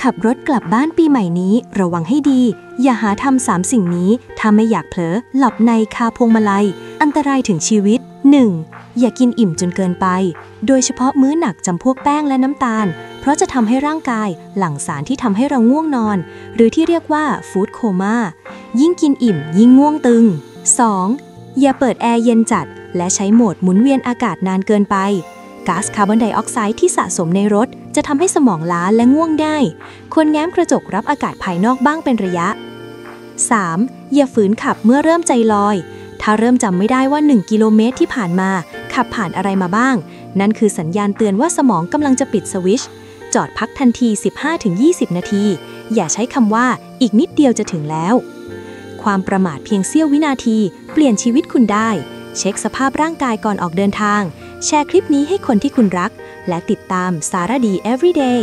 ขับรถกลับบ้านปีใหม่นี้ระวังให้ดีอย่าหาทำ3 สิ่งนี้ถ้าไม่อยากเผลอหลับในคาพวงมาลัยอันตรายถึงชีวิต 1. อย่ากินอิ่มจนเกินไปโดยเฉพาะมื้อหนักจำพวกแป้งและน้ำตาลเพราะจะทำให้ร่างกายหลั่งสารที่ทำให้เราง่วงนอนหรือที่เรียกว่าฟู้ดโคม่ายิ่งกินอิ่มยิ่งง่วงตึง 2. อย่าเปิดแอร์เย็นจัดและใช้โหมดหมุนเวียนอากาศนานเกินไปก๊าซคาร์บอนไดออกไซด์ที่สะสมในรถจะทำให้สมองล้าและง่วงได้ควรแง้มกระจกรับอากาศภายนอกบ้างเป็นระยะ 3. อย่าฝืนขับเมื่อเริ่มใจลอยถ้าเริ่มจำไม่ได้ว่า1 กิโลเมตรที่ผ่านมาขับผ่านอะไรมาบ้างนั่นคือสัญญาณเตือนว่าสมองกำลังจะปิดสวิตช์จอดพักทันที 15-20 นาทีอย่าใช้คำว่าอีกนิดเดียวจะถึงแล้วความประมาทเพียงเสี้ยววินาทีเปลี่ยนชีวิตคุณได้เช็คสภาพร่างกายก่อนออกเดินทางแชร์คลิปนี้ให้คนที่คุณรักและติดตามสารดี Everyday